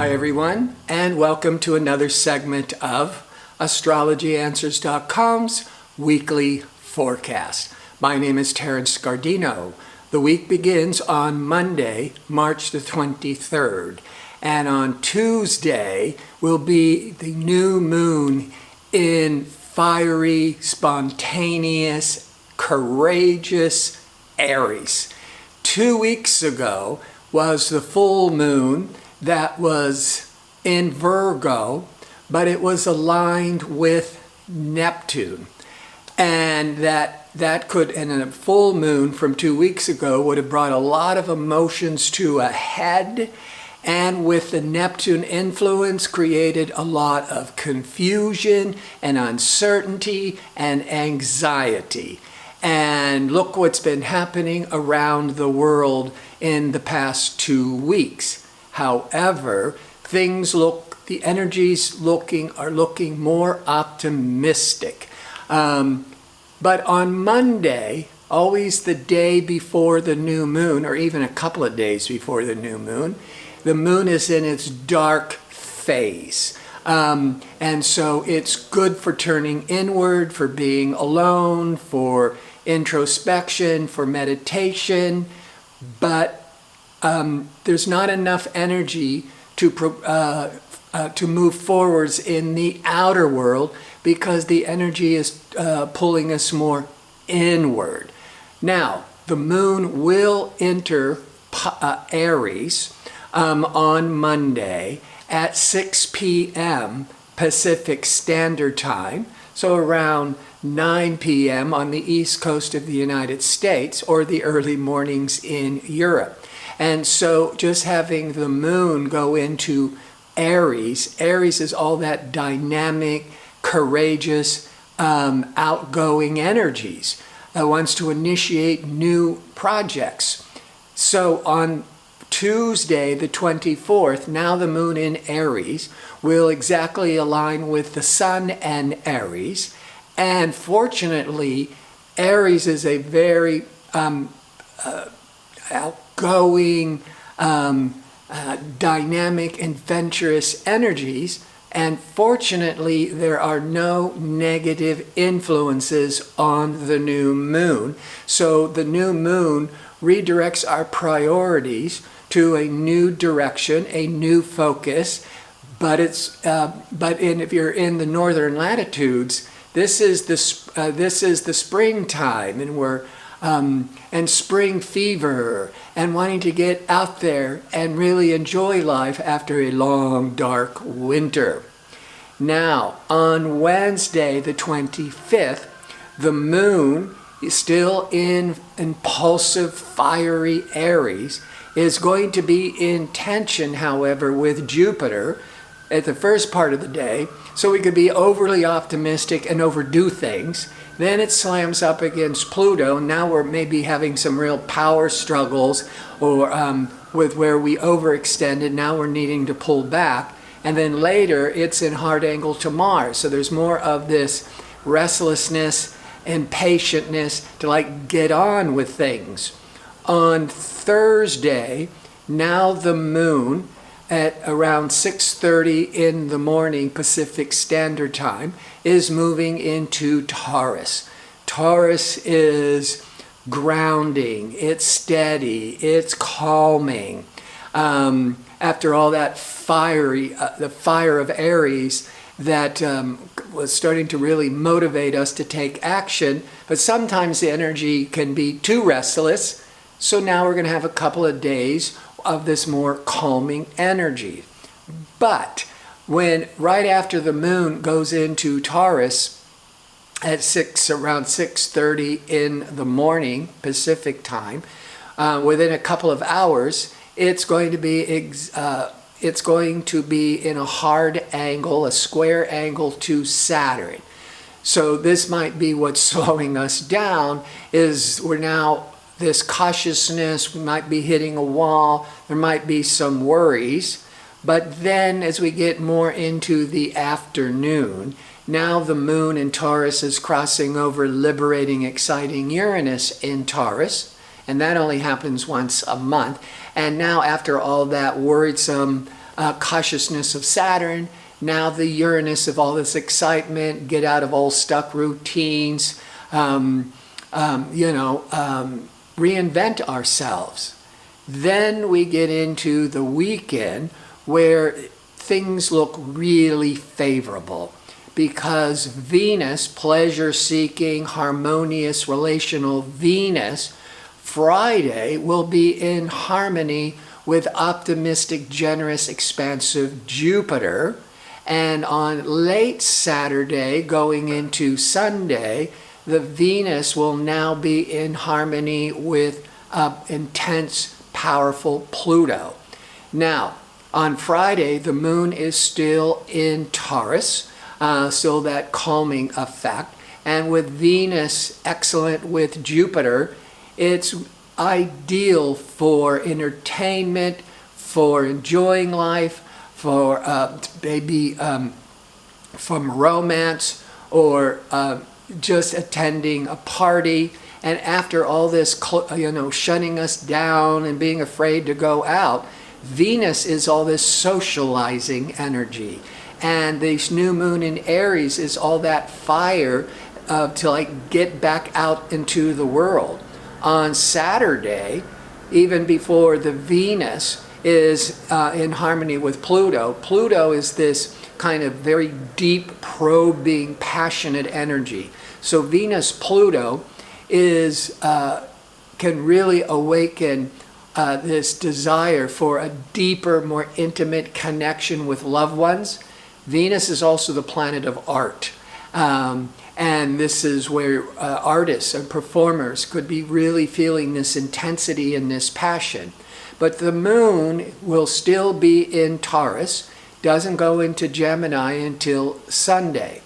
Hi everyone, and welcome to another segment of AstrologyAnswers.com's weekly forecast. My name is Terence Scardino. The week begins on Monday, March the 23rd, and on Tuesday will be the new moon in fiery, spontaneous, courageous Aries. 2 weeks ago was the full moon that was in Virgo, but it was aligned with Neptune. And that could, and a full moon from 2 weeks ago would have brought a lot of emotions to a head, and with the Neptune influence created a lot of confusion and uncertainty and anxiety. And look what's been happening around the world in the past 2 weeks. However, the energies are looking more optimistic. But on Monday, always the day before the new moon, or even a couple of days before the moon is in its dark phase. And so it's good for turning inward, for being alone, for introspection, for meditation, but there's not enough energy to move forwards in the outer world because the energy is pulling us more inward. Now, the moon will enter Aries on Monday at 6 p.m. Pacific Standard Time, so around 9 p.m. on the east coast of the United States, or the early mornings in Europe. And so just having the moon go into Aries is all that dynamic, courageous, outgoing energies that wants to initiate new projects. So on Tuesday, the 24th, now the moon in Aries will exactly align with the sun and Aries. And fortunately, Aries is a very outgoing, dynamic, adventurous energies. And fortunately, there are no negative influences on the new moon. So the new moon redirects our priorities to a new direction, a new focus. But if you're in the northern latitudes, this is the springtime, and we're and spring fever, and wanting to get out there and really enjoy life after a long, dark winter. Now, on Wednesday, the 25th, the moon is still in impulsive, fiery Aries, is going to be in tension, however, with Jupiter at the first part of the day, so we could be overly optimistic and overdo things. Then it slams up against Pluto, and now we're maybe having some real power struggles, or with where we overextended, now we're needing to pull back. And then later it's in hard angle to Mars, so there's more of this restlessness, impatientness to get on with things. On Thursday, now the moon at around 6:30 in the morning Pacific Standard Time is moving into Taurus. Taurus is grounding, it's steady, it's calming. After all that the fire of Aries that was starting to really motivate us to take action, but sometimes the energy can be too restless. So now we're going to have a couple of days of this more calming energy. But when right after the moon goes into Taurus at around 6:30 in the morning Pacific time, within a couple of hours, it's going to be in a hard angle, a square angle to Saturn. So this might be what's slowing us down, is we're now this cautiousness, we might be hitting a wall, there might be some worries. But then as we get more into the afternoon, now the moon in Taurus is crossing over liberating, exciting Uranus in Taurus, and that only happens once a month. And now after all that worrisome cautiousness of Saturn. Now the Uranus of all this excitement, get out of old stuck routines, reinvent ourselves. Then we get into the weekend where things look really favorable because Venus, pleasure-seeking, harmonious, relational Venus, Friday will be in harmony with optimistic, generous, expansive Jupiter. And on late Saturday, going into Sunday, the Venus will now be in harmony with intense, powerful Pluto. Now, on Friday, the moon is still in Taurus, still that calming effect. And with Venus excellent with Jupiter, it's ideal for entertainment, for enjoying life, for maybe from romance or just attending a party. And after all this, shutting us down and being afraid to go out, Venus is all this socializing energy. And this new moon in Aries is all that fire to get back out into the world. On Saturday, even before the Venus is in harmony with Pluto. Pluto is this kind of very deep, probing, passionate energy. So Venus-Pluto can really awaken this desire for a deeper, more intimate connection with loved ones. Venus is also the planet of art. And this is where artists and performers could be really feeling this intensity and this passion. But the moon will still be in Taurus, doesn't go into Gemini until Sunday.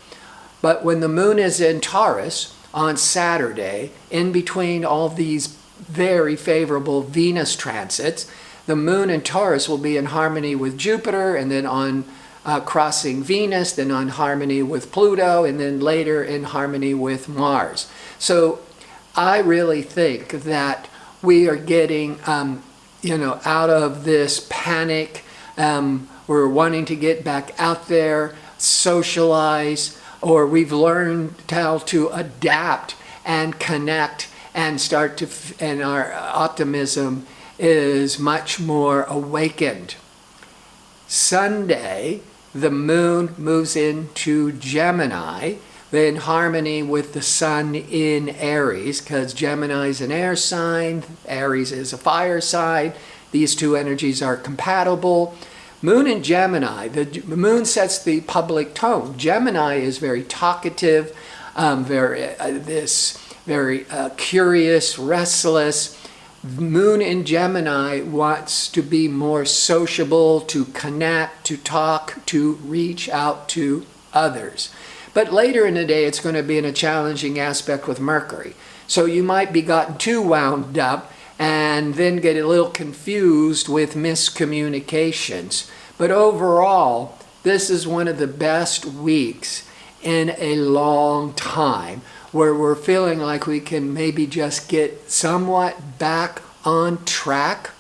But when the moon is in Taurus on Saturday, in between all these very favorable Venus transits, the moon in Taurus will be in harmony with Jupiter, and then on crossing Venus, then on harmony with Pluto, and then later in harmony with Mars. So I really think that we are getting out of this panic. We're wanting to get back out there, socialize, or we've learned how to adapt and connect and and our optimism is much more awakened. Sunday, the moon moves into Gemini, in harmony with the sun in Aries, because Gemini is an air sign, Aries is a fire sign. These two energies are compatible. Moon in Gemini, the moon sets the public tone. Gemini is very talkative, very curious, restless. Moon in Gemini wants to be more sociable, to connect, to talk, to reach out to others. But later in the day, it's going to be in a challenging aspect with Mercury. So you might be gotten too wound up and then get a little confused with miscommunications. But overall, this is one of the best weeks in a long time where we're feeling like we can maybe just get somewhat back on track.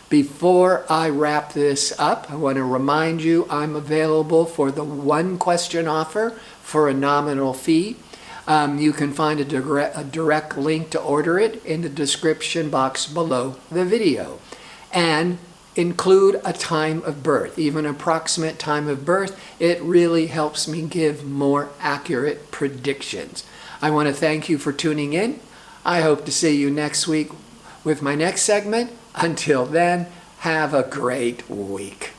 Before I wrap this up, I want to remind you I'm available for the one question offer for a nominal fee. You can find a direct link to order it in the description box below the video. And include a time of birth, even approximate time of birth. It really helps me give more accurate predictions. I want to thank you for tuning in. I hope to see you next week with my next segment. Until then, have a great week.